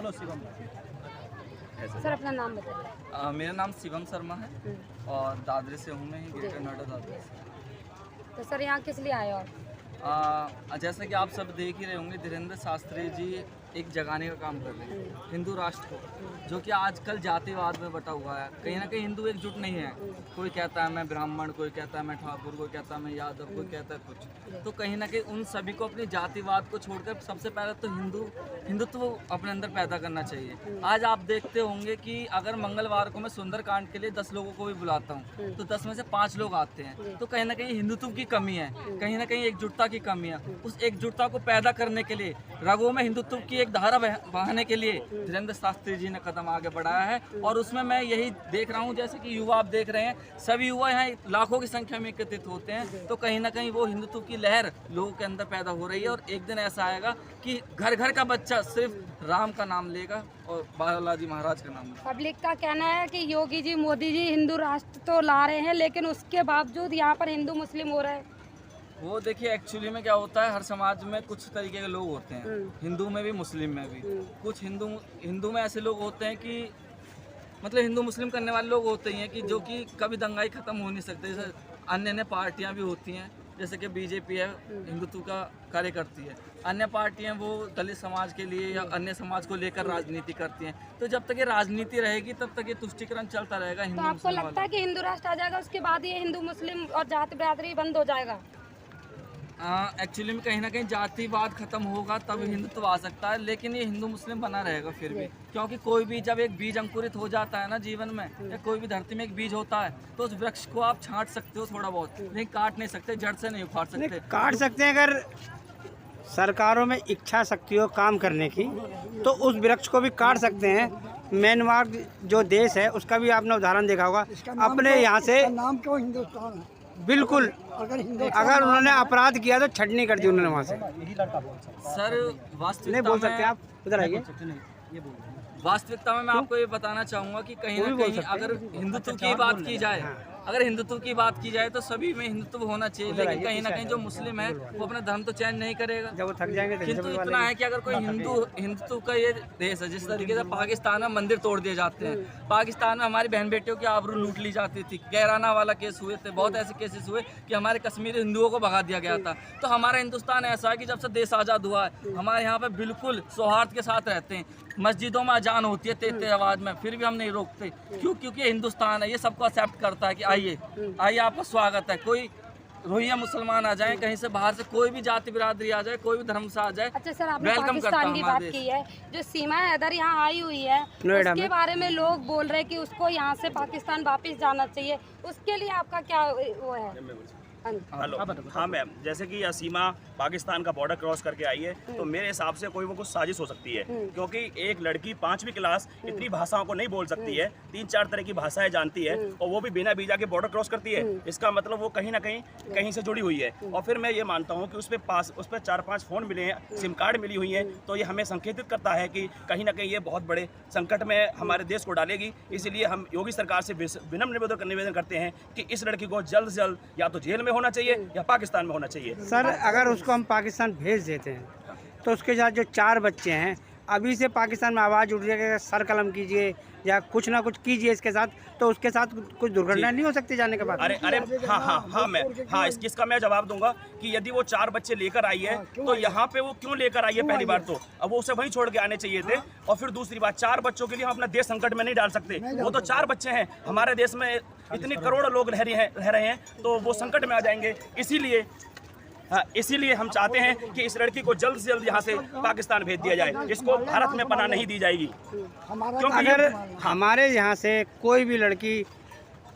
बोलो शिवम। सर अपना नाम बताइए। मेरा नाम शिवम शर्मा है और दादरे से हूँ मैं, ग्रेटर नोएडा दादरे से। तो सर यहाँ किस लिए आए हो आप? जैसा कि आप सब देख ही रहे होंगे, धीरेन्द्र शास्त्री जी एक जगाने का काम कर रहे हैं हिंदू राष्ट्र को, जो कि आजकल जातिवाद में बटा हुआ है। कहीं ना कहीं हिंदू एकजुट नहीं है। कोई कहता है मैं ब्राह्मण, कोई कहता है मैं ठाकुर, कोई कहता है मैं यादव, कोई कहता है कुछ। तो कहीं ना कहीं उन सभी को अपनी जातिवाद को छोड़कर सबसे पहले तो हिंदुत्व अपने अंदर पैदा करना चाहिए। आज आप देखते होंगे कि अगर मंगलवार को मैं सुंदरकांड के लिए 10 लोगों को भी बुलाता हूँ तो 10 में से 5 लोग आते हैं। तो कहीं ना कहीं हिंदुत्व की कमी है, कहीं ना कहीं एकजुटता की कमी है। उस एकजुटता को पैदा करने के लिए, रगों में हिंदुत्व की एक धारा बहाने के लिए धीरेन्द्र शास्त्री जी ने कदम आगे बढ़ाया है। और उसमें मैं यही देख रहा हूँ, जैसे कि युवा आप देख रहे हैं, सभी युवा यहाँ लाखों की संख्या में एकत्रित होते हैं। तो कहीं ना कहीं वो हिंदुत्व की लहर लोगों के अंदर पैदा हो रही है। और एक दिन ऐसा आएगा कि घर घर का बच्चा सिर्फ राम का नाम लेगा और बालाजी महाराज का नाम लेगा। पब्लिक का कहना है कि योगी जी, मोदी जी हिंदू राष्ट्र तो ला रहे हैं, लेकिन उसके बावजूद यहाँ पर हिंदू मुस्लिम हो रहे हैं। वो देखिए, एक्चुअली में क्या होता है, हर समाज में कुछ तरीके के लोग होते हैं, हिंदू में भी मुस्लिम में भी। कुछ हिंदू में ऐसे लोग होते हैं कि मतलब हिंदू मुस्लिम करने वाले लोग होते ही हैं कि जो कि कभी दंगाई ख़त्म हो नहीं सकते। जैसे अन्य पार्टियां भी होती हैं, जैसे कि बीजेपी है, हिंदुत्व का कार्य करती है। अन्य पार्टियां वो दलित समाज के लिए या अन्य समाज को लेकर राजनीति करती हैं। तो जब तक ये राजनीति रहेगी तब तक ये तुष्टिकरण चलता रहेगा। तो आपको लगता है कि हिंदू राष्ट्र आ जाएगा, उसके बाद ये हिंदू मुस्लिम और जाति बिरादरी बंद हो जाएगा? एक्चुअली में कहीं ना कहीं जातिवाद खत्म होगा तब हिंदुत्व आ सकता है, लेकिन ये हिंदू मुस्लिम बना रहेगा फिर भी। क्योंकि कोई भी जब एक बीज अंकुरित हो जाता है ना जीवन में, या कोई भी धरती में एक बीज होता है, तो उस वृक्ष को आप छांट सकते हो थोड़ा बहुत, लेकिन काट नहीं सकते, जड़ से नहीं उखाड़ सकते। काट सकते हैं अगर सरकारों में इच्छा शक्ति हो काम करने की, तो उस वृक्ष को भी काट सकते हैं। म्यांमार जो देश है उसका भी आपने उदाहरण देखा होगा। अपने यहाँ से नाम क्यों हिंदुस्तान है? बिल्कुल, अगर उन्होंने अपराध किया तो छटनी कर दी उन्होंने वहाँ से। सर वास्तविकता नहीं बोल सकते आप, उधर आइए। वास्तविकता में मैं आपको ये बताना चाहूँगा कि कहीं ना कहीं अगर हिंदुत्व की बात की जाए, अगर हिंदुत्व की बात की जाए तो सभी में हिंदुत्व होना चाहिए। लेकिन कहीं ना कहीं जो मुस्लिम है वो अपना धर्म तो चेंज नहीं करेगा जब वो थक जाएंगे। किंतु इतना है कि अगर कोई हिंदुत्व का ये देश है, जिस तरीके से पाकिस्तान में मंदिर तोड़ दिए जाते हैं, पाकिस्तान में हमारी बहन बेटियों की आबरू लूट ली जाती थी, कैराना वाला केस हुए थे, बहुत ऐसे केसेस हुए कि हमारे कश्मीरी हिंदुओं को भगा दिया गया था। तो हमारा हिंदुस्तान ऐसा है कि जब से देश आज़ाद हुआ है, हमारे यहाँ पे बिल्कुल सौहार्द के साथ रहते हैं। मस्जिदों में अजान होती है तेज तेज आवाज़ में, फिर भी हम नहीं रोकते। क्योंकि हिंदुस्तान है, ये सबको एक्सेप्ट करता है कि आइए आइए, आपका स्वागत है। कोई रोहिंग्या मुसलमान आ जाए, कहीं से बाहर से कोई भी जाति बिरादरी आ जाए, कोई भी धर्म से आ जाए, अच्छा सर, आपने पाकिस्तान की बात की है, जो सीमा हैदर यहाँ आई हुई है उसके बारे में लोग बोल रहे हैं कि उसको यहाँ से पाकिस्तान वापस जाना चाहिए, उसके लिए आपका क्या वो है? हेलो, हाँ मैम, जैसे कि यह सीमा पाकिस्तान का बॉर्डर क्रॉस करके आई है, तो मेरे हिसाब से कोई वो कुछ साजिश हो सकती है। क्योंकि एक लड़की 5वीं क्लास इतनी भाषाओं को नहीं बोल सकती है, 3-4 तरह की भाषाएं जानती है, और वो भी बिना वीजा के बॉर्डर क्रॉस करती है। इसका मतलब वो कहीं ना कहीं से जुड़ी हुई है। और फिर मैं ये मानता हूँ कि उस पर 4-5 फ़ोन मिले हैं, सिम कार्ड मिली हुई हैं, तो ये हमें संकेतित करता है कि कहीं ना कहीं ये बहुत बड़े संकट में हमारे देश को डालेगी। इसलिए हम योगी सरकार से विनम्र निवेदन करते हैं कि इस लड़की को जल्द से जल्द या तो जेल में होना चाहिए या पाकिस्तान में होना चाहिए। सर अगर उसको हम पाकिस्तान भेज देते हैं तो उसके साथ जो 4 बच्चे हैं, अभी से पाकिस्तान में आवाज़ उठ जाएगी सर कलम कीजिए या कुछ ना कुछ कीजिए इसके साथ, तो उसके साथ कुछ दुर्घटना नहीं हो सकती जाने के बाद? अरे हाँ, इसका मैं जवाब दूंगा कि यदि वो 4 बच्चे लेकर आई है तो यहाँ पे वो क्यों लेकर आई है? पहली बार तो अब वो उसे वहीं छोड़ के आने चाहिए थे। और फिर दूसरी बात, 4 बच्चों के लिए हम अपना देश संकट में नहीं डाल सकते। वो तो 4 बच्चे हैं, हमारे देश में इतने करोड़ों लोग रह रहे हैं, तो वो संकट में आ जाएंगे। इसीलिए हम चाहते हैं कि इस लड़की को जल्द से जल्द यहाँ से पाकिस्तान भेज दिया जाए, इसको भारत में पनाह नहीं दी जाएगी। क्योंकि अगर हमारे यहाँ से कोई भी लड़की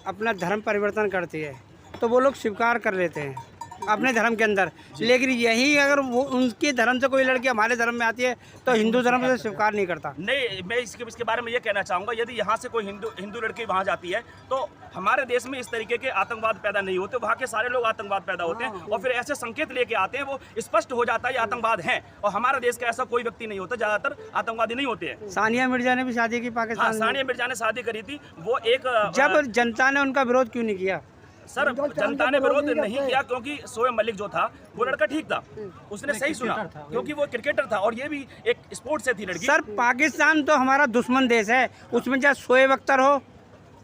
अपना धर्म परिवर्तन करती है तो वो लोग स्वीकार कर लेते हैं अपने धर्म के अंदर, लेकिन यही अगर वो उनके धर्म से कोई लड़की हमारे धर्म में आती है तो हिंदू धर्म से स्वीकार नहीं करता। नहीं, मैं इसके बारे में ये कहना चाहूँगा, यदि यहाँ से कोई हिंदू लड़की वहाँ जाती है तो हमारे देश में इस तरीके के आतंकवाद पैदा नहीं होते, वहाँ के सारे लोग आतंकवाद पैदा होते हैं और फिर ऐसे संकेत लेके आते हैं, वो स्पष्ट हो जाता है ये आतंकवाद है। और हमारा देश का ऐसा कोई व्यक्ति नहीं होता, ज़्यादातर आतंकवादी नहीं होते हैं। सानिया मिर्जा ने भी शादी की पाकिस्तान। सानिया मिर्जा ने शादी करी थी, वो एक जब जनता ने उनका विरोध क्यों नहीं किया? सर जनता ने विरोध नहीं किया क्योंकि शोएब मलिक जो था वो लड़का ठीक था, उसने सही सुना क्योंकि वो क्रिकेटर था और ये भी एक स्पोर्ट से थी लड़की। सर पाकिस्तान तो हमारा दुश्मन देश है, उसमें चाहे शोएब अख्तर हो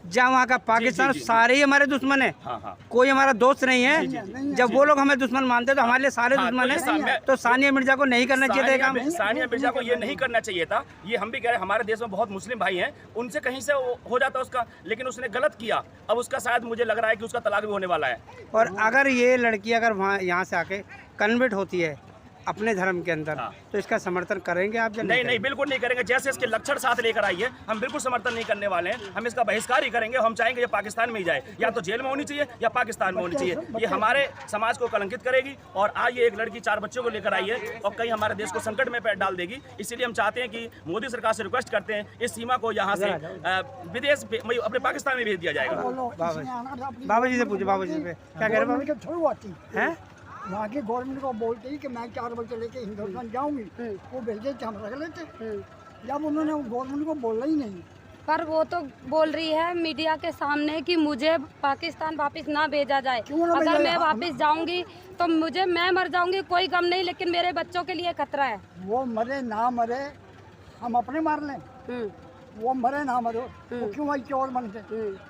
जहाँ वहाँ का पाकिस्तान, सारे ही हमारे दुश्मन है। हाँ। कोई हमारा दोस्त नहीं है। जब वो लोग हमें दुश्मन मानते तो हमारे लिए सारे दुश्मन है। तो सानिया मिर्जा को नहीं करना चाहिए था काम। सानिया मिर्जा को ये नहीं करना चाहिए था। ये हम भी कह रहे हैं, हमारे देश में बहुत मुस्लिम भाई हैं, उनसे कहीं से हो जाता उसका, लेकिन उसने गलत किया। अब उसका शायद मुझे लग रहा है कि उसका तलाक भी होने वाला है। और अगर ये लड़की अगर वहाँ यहाँ से आके कन्वर्ट होती है अपने धर्म के अंदर, तो इसका समर्थन करेंगे आप? नहीं, बिल्कुल नहीं करेंगे। जैसे इसके लक्षण साथ लेकर आई है, हम बिल्कुल समर्थन नहीं करने वाले हैं। हम इसका बहिष्कार ही करेंगे। हम चाहेंगे ये पाकिस्तान में ही जाए, या तो जेल में होनी चाहिए या पाकिस्तान में होनी चाहिए। ये हमारे समाज को कलंकित करेगी और आज ये एक लड़की 4 बच्चों को लेकर आई है और कहीं हमारे देश को संकट में डाल देगी। इसीलिए हम चाहते हैं कि मोदी सरकार से रिक्वेस्ट करते हैं, इस सीमा को यहाँ से विदेश अपने पाकिस्तान में भेज दिया जाएगा। बाबा जी से पूछो, बाबा जी पे क्या कह रहे हैं? वहाँ की गवर्नमेंट को बोलते ही कि मैं 4 बजे लेके हिंदुस्तान जाऊंगी, वो भेजे थे, हम रख लेते। जब उन्होंने गवर्नमेंट को बोला ही नहीं। पर वो तो बोल रही है मीडिया के सामने कि मुझे पाकिस्तान वापस ना भेजा जाए। अगर मैं वापस जाऊंगी तो मैं मर जाऊंगी, कोई गम नहीं, लेकिन मेरे बच्चों के लिए खतरा है। वो मरे ना मरे, हम अपने मार लें। वो मरे ना मरे, वो क्यों आई चोर बन के,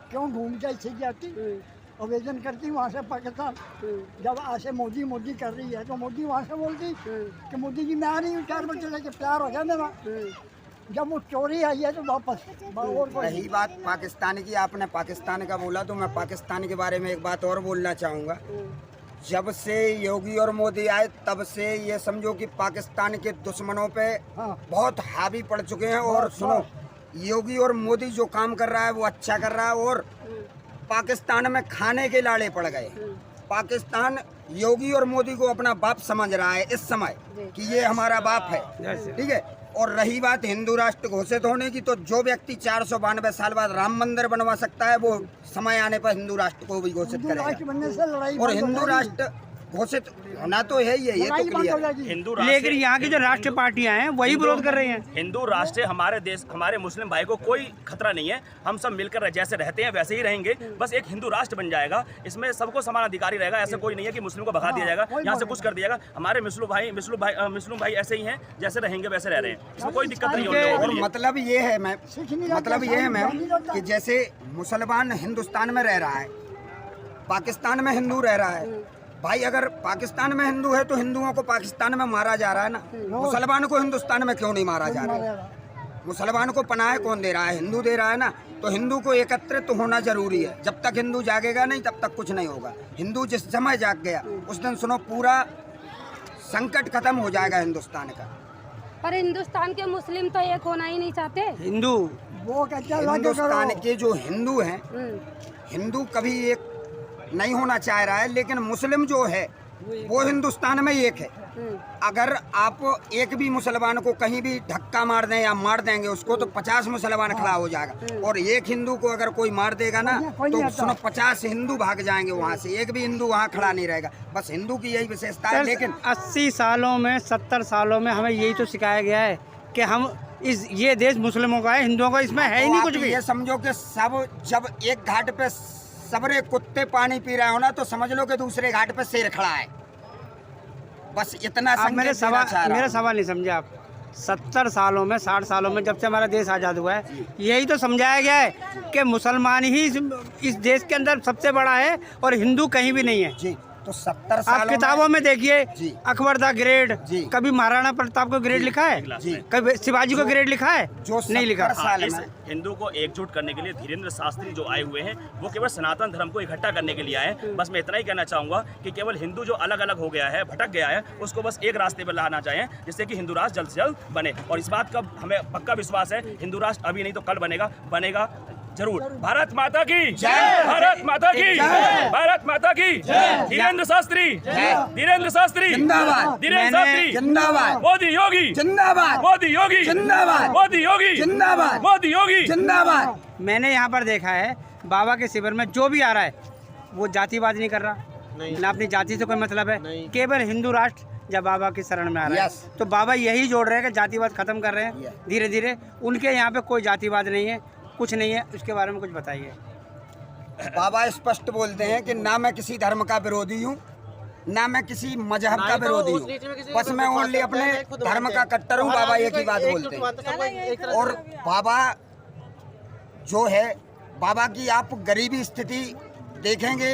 क्यों घूम जाए जाती, आवेदन करती वहाँ से पाकिस्तान। जब ऐसे मोदी कर रही है तो मोदी वहाँ से बोलती कि मोदी जी मैं आ रही हूँ 4 बजे लेके, प्यार हो गया मेरा। जब वो चोरी आई है तो वापस। रही बात पाकिस्तान की, आपने पाकिस्तान का बोला तो मैं पाकिस्तान के बारे में एक बात और बोलना चाहूँगा। जब से योगी और मोदी आए तब से ये समझो कि पाकिस्तान के दुश्मनों पे बहुत हावी पड़ चुके हैं। और सुनो, योगी और मोदी जो काम कर रहा है वो अच्छा कर रहा है और पाकिस्तान में खाने के लाड़े पड़ गए। पाकिस्तान योगी और मोदी को अपना बाप समझ रहा है इस समय कि ये हमारा बाप है, ठीक है। और रही बात हिंदू राष्ट्र घोषित होने की, तो जो व्यक्ति 492 साल बाद राम मंदिर बनवा सकता है वो समय आने पर हिंदू राष्ट्र को भी घोषित करेगा। और हिंदू राष्ट्र घोषित होना तो है ये तो क्लियर है। हिंदू लेकिन यहाँ की जो राष्ट्रीय पार्टियां हैं वही विरोध कर रही हैं। हिंदू राष्ट्र हमारे देश, हमारे मुस्लिम भाई को कोई खतरा नहीं है। हम सब मिलकर जैसे रहते हैं वैसे ही रहेंगे। बस एक हिंदू राष्ट्र बन जाएगा, इसमें सबको समान अधिकारी रहेगा। ऐसा कोई नहीं है कि मुस्लिम को भगा दिया जाएगा, यहाँ से कुछ कर दिया जाएगा। हमारे मुस्लिम भाई ऐसे ही हैं, जैसे रहेंगे वैसे रह रहे हैं, इसमें कोई दिक्कत नहीं होगी। और मतलब ये है मैम कि जैसे मुसलमान हिंदुस्तान में रह रहा है, पाकिस्तान में हिंदू रह रहा है। भाई अगर पाकिस्तान में हिंदू है तो हिंदुओं को पाकिस्तान में मारा जा रहा है ना, मुसलमान को हिंदुस्तान में क्यों नहीं मारा जा रहा है? मुसलमान को पनाह कौन दे रहा है? हिंदू दे रहा है ना। तो हिंदू को एकत्रित होना जरूरी है। जब तक हिंदू जागेगा नहीं तब तक कुछ नहीं होगा। हिंदू जिस समय जाग गया उस दिन सुनो पूरा संकट खत्म हो जाएगा हिंदुस्तान का। पर हिंदुस्तान के मुस्लिम तो एक होना ही नहीं चाहते। हिंदू वो हिंदुस्तान के जो हिंदू हैं, हिंदू कभी एक नहीं होना चाह रहा है, लेकिन मुस्लिम जो है वो हिंदुस्तान में एक है। अगर आप एक भी मुसलमान को कहीं भी धक्का मार दें या मार देंगे उसको तो 50 मुसलमान खड़ा हो जाएगा। और एक हिंदू को अगर कोई मार देगा ना तो सुनो 50 हिंदू भाग जाएंगे वहाँ से, एक भी हिंदू वहाँ खड़ा नहीं रहेगा। बस हिंदू की यही विशेषता है। लेकिन 80 सालों में 70 सालों में हमें यही तो सिखाया गया है कि हम ये देश मुस्लिमों का है, हिंदुओं का इसमें है ही नहीं कुछ भी। ये समझो कि सब जब एक घाट पे सबरे कुत्ते पानी पी रहे हो ना तो समझ लो कि दूसरे घाट पे शेर खड़ा है। बस इतना आप मेरा सवाल नहीं समझे आप। 70 सालों में 60 सालों में जब से हमारा देश आज़ाद हुआ है यही तो समझाया गया है कि मुसलमान ही इस देश के अंदर सबसे बड़ा है और हिंदू कहीं भी नहीं है जी। तो 70 साल आप किताबों में देखिए, अकबर दा ग्रेड, जी। कभी महाराणा प्रताप को ग्रेड लिखा है, कभी शिवाजी को ग्रेड लिखा है, जो नहीं लिखा। इस हिंदू को एकजुट करने के लिए धीरेन्द्र शास्त्री जो आए हुए हैं वो केवल सनातन धर्म को इकट्ठा करने के लिए आए हैं। बस मैं इतना ही कहना चाहूँगा कि केवल हिंदू जो अलग अलग हो गया है, भटक गया है, उसको बस एक रास्ते पर लाना चाहिए जिससे कि हिंदू राष्ट्र जल्द से जल्द बने। और इस बात का हमें पक्का विश्वास है, हिंदू राष्ट्र अभी नहीं तो कल बनेगा जरूर। भारत माता की जय, भारत माता की जय, भारत माता की जय। धीरेन्द्र शास्त्री जिंदाबाद, धीरेन्द्र शास्त्री जिंदाबाद, मोदी योगी जिंदाबाद, मोदी योगी जिंदाबाद, मोदी योगी जिंदाबाद, मोदी योगी जिंदाबाद। मैंने यहाँ पर देखा है बाबा के शिविर में जो भी आ रहा है वो जातिवाद नहीं कर रहा, ना अपनी जाति से कोई मतलब है, केवल हिंदू राष्ट्र जब बाबा की शरण में आ रहा है तो बाबा यही जोड़ रहे हैं कि जातिवाद खत्म कर रहे हैं धीरे धीरे। उनके यहाँ पे कोई जातिवाद नहीं है, कुछ नहीं है। उसके बारे में कुछ बताइए। बाबा स्पष्ट बोलते हैं कि ना मैं किसी धर्म का विरोधी हूँ, ना मैं किसी मजहब का विरोधी हूँ, बस मैं ओनली अपने धर्म का कट्टर हूँ। बाबा एक ही बात बोलते हैं। और बाबा जो है, बाबा की आप गरीबी स्थिति देखेंगे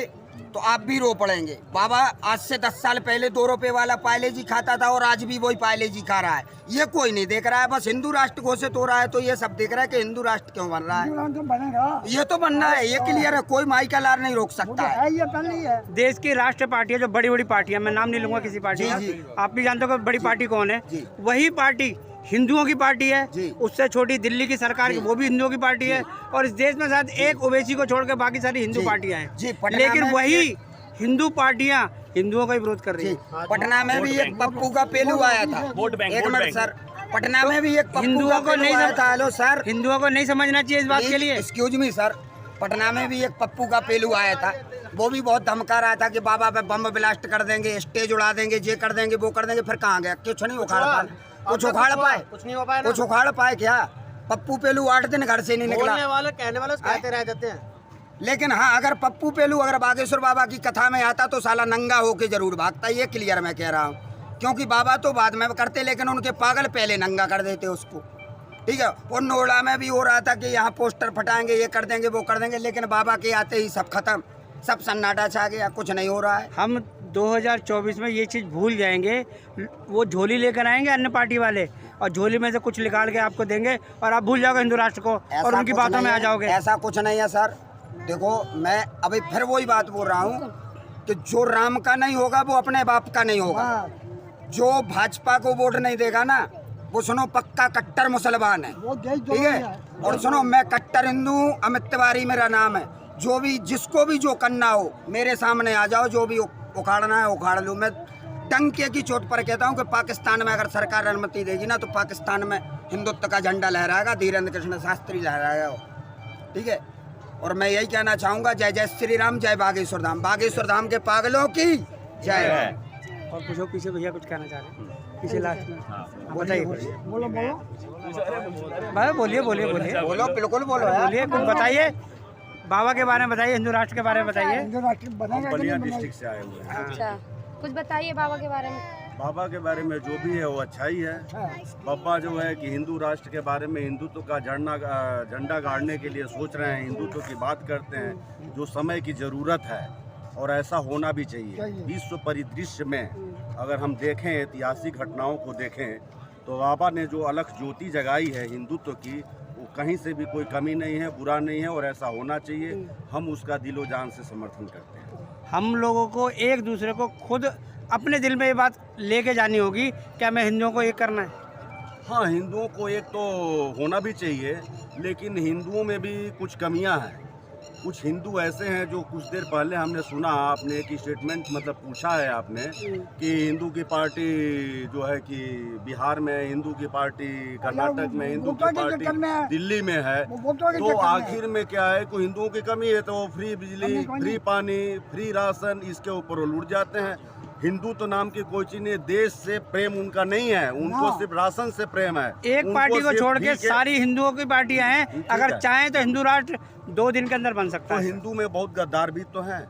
तो आप भी रो पड़ेंगे। बाबा आज से 10 साल पहले 2 रुपए वाला पायले जी खाता था और आज भी वही पायले जी खा रहा है। ये कोई नहीं देख रहा है, बस हिंदू राष्ट्र घोषित हो रहा है तो ये सब देख रहा है कि हिंदू राष्ट्र क्यों बन रहा है। तो बनेगा, ये तो बनना है, ये क्लियर है, कोई माई का लार नहीं रोक सकता है। ये पहले ही है। देश की राष्ट्रीय पार्टियां जो बड़ी बड़ी पार्टियां, मैं नाम नहीं लूंगा किसी पार्टी का, जी। आप भी जानते हो कि बड़ी पार्टी कौन है। जी। वही पार्टी हिंदुओं की पार्टी है, जी। उससे छोटी दिल्ली की सरकार की, वो भी हिंदुओं की पार्टी है। और इस देश में शायद एक ओवैसी को छोड़ के बाकी सारी हिंदू जी। पार्टियां जी, हैं, पटना लेकिन में वही हिंदू पार्टियां हिंदुओं का ही विरोध कर रही जी, है। पटना में भी एक पप्पू का पेलू आया था। वोट बैंक, एक vote minute bank. Sir, Patna में भी एक पप्पू हिंदुओं का को पेलू नहीं आया सम- था। हेलो सर, हिंदुओं को नहीं समझना चाहिए इस बात के लिए। एक्सक्यूज मी सर, पटना में भी एक पप्पू का पेलू आया था। वो भी बहुत धमका रहा था कि बाबा पे बम ब्लास्ट कर देंगे, स्टेज उड़ा देंगे, ये कर देंगे, वो कर देंगे। फिर कहाँ गया? कुछ नहीं उखाड़ पाए, कुछ उखाड़ पाए, कुछ नहीं हो पाया ना। कुछ उखाड़ पाए क्या? पप्पू पेलू 8 दिन घर से नहीं निकला। बोलने वाले कहने वाले कहते रह जाते हैं। लेकिन हाँ, अगर पप्पू पेलू अगर बागेश्वर बाबा की कथा में आता तो साला नंगा होके जरूर भागता। ये क्लियर मैं कह रहा हूँ, क्योंकि बाबा तो बाद में करते, लेकिन उनके पागल पहले नंगा कर देते उसको। ठीक है। और नोएडा में भी हो रहा था कि यहाँ पोस्टर फटाएंगे, ये कर देंगे, वो कर देंगे, लेकिन बाबा के आते ही सब खत्म, सब सन्नाटा छा गया, कुछ नहीं हो रहा है। हम 2024 में ये चीज़ भूल जाएंगे। वो झोली लेकर आएंगे अन्य पार्टी वाले और झोली में से कुछ निकाल के आपको देंगे और आप भूल जाओगे हिंदू राष्ट्र को और उनकी कुछ बातों नहीं में आ है, जाओगे। ऐसा कुछ नहीं है सर। देखो, मैं अभी फिर वही बात बोल रहा हूँ कि जो राम का नहीं होगा वो अपने बाप का नहीं होगा। जो भाजपा को वोट नहीं देगा ना, वो सुनो पक्का कट्टर मुसलमान है। ठीक है। और सुनो, मैं कट्टर हिंदू हूँ, अमित तिवारी मेरा नाम है। जो भी जिसको भी जो करना हो मेरे सामने आ जाओ, जो भी उखाड़ना है उखाड़ लूँ। मैं डंके की चोट पर कहता हूँ कि पाकिस्तान में अगर सरकार अनुमति देगी ना तो पाकिस्तान में हिंदुत्व का झंडा लहराएगा, धीरेन्द्र कृष्ण शास्त्री लहराएगा। ठीक है। और मैं यही कहना चाहूँगा, जय जय श्री राम, जय बागेश्वर धाम, बागेश्वर धाम के पागलों की जय। और कुछ पीछे भैया कुछ कहना चाह रहे हैं पीछे लास्ट में? हाँ, बताइए। बोलो बोलो भाई बोलिए बोलिए बोलिए बोलो, बिल्कुल बोलो यार। बोलिए, कुछ बताइए बाबा के बारे में, बताइए हिंदू राष्ट्र के बारे में बताइए। हिंदू राष्ट्र बनेगा कि बलिया नहीं बनेगा? डिस्ट्रिक्ट से आए हुए हैं। अच्छा, कुछ बताइए बाबा के बारे में। बाबा के बारे में जो भी है वो अच्छा ही है। बाबा जो है कि हिंदू राष्ट्र के बारे में, हिंदुत्व का झंडा गाड़ने के लिए सोच रहे हैं, हिंदुत्व की बात करते हैं, जो समय की ज़रूरत है और ऐसा होना भी चाहिए। विश्व परिदृश्य में अगर हम देखें, ऐतिहासिक घटनाओं को देखें, तो बाबा ने जो अलग ज्योति जगाई है हिंदुत्व की, वो कहीं से भी कोई कमी नहीं है, बुरा नहीं है और ऐसा होना चाहिए। हम उसका दिलो जान से समर्थन करते हैं। हम लोगों को एक दूसरे को खुद अपने दिल में ये बात लेके जानी होगी, क्या मैं हिंदुओं को एक करना है। हाँ, हिंदुओं को एक तो होना भी चाहिए, लेकिन हिंदुओं में भी कुछ कमियां हैं। कुछ हिंदू ऐसे हैं जो कुछ देर पहले हमने सुना, आपने एक स्टेटमेंट मतलब पूछा है आपने कि हिंदू की पार्टी जो है कि बिहार में हिंदू की पार्टी, कर्नाटक में हिंदू की पार्टी, दिल्ली में है। तो आखिर में क्या है, कोई हिंदुओं की कमी है तो फ्री बिजली, फ्री पानी, फ्री राशन, इसके ऊपर वो लुट जाते हैं। हिंदू तो नाम की कोई चीज नहीं, देश से प्रेम उनका नहीं है, उनको सिर्फ राशन से प्रेम है। एक उनको पार्टी को सिर्फ छोड़ के ठीक है। सारी हिंदुओं की पार्टियां हैं, अगर चाहें तो हिंदू राष्ट्र 2 दिन के अंदर बन सकता तो है। हिंदू में बहुत गद्दार भी तो हैं।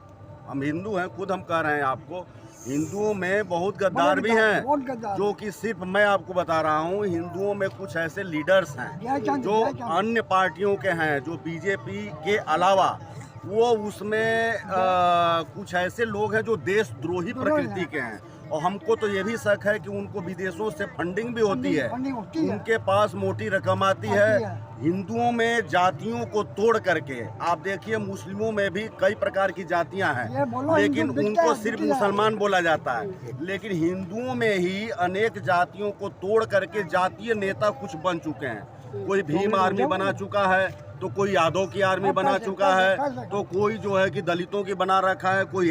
हम हिंदू हैं, खुद हम कह रहे हैं आपको, हिंदुओं में बहुत गद्दार भी हैं, जो कि सिर्फ मैं आपको बता रहा हूँ, हिंदुओं में कुछ ऐसे लीडर्स हैं जो अन्य पार्टियों के हैं, जो बीजेपी के अलावा वो उसमें कुछ ऐसे लोग हैं जो देशद्रोही प्रकृति के हैं। और हमको तो ये भी शक है कि उनको विदेशों से फंडिंग भी होती है, उनके पास मोटी रकम आती है। हिंदुओं में जातियों को तोड़ करके आप देखिए, मुस्लिमों में भी कई प्रकार की जातियां हैं, लेकिन उनको सिर्फ मुसलमान बोला जाता है। लेकिन हिंदुओं में ही अनेक जातियों को तोड़ करके जातीय नेता कुछ बन चुके हैं। कोई भीम आर्मी बना चुका है, तो कोई यादव की आर्मी बना चुका है, तो कोई जो है कि दलितों की बना रखा है, कोई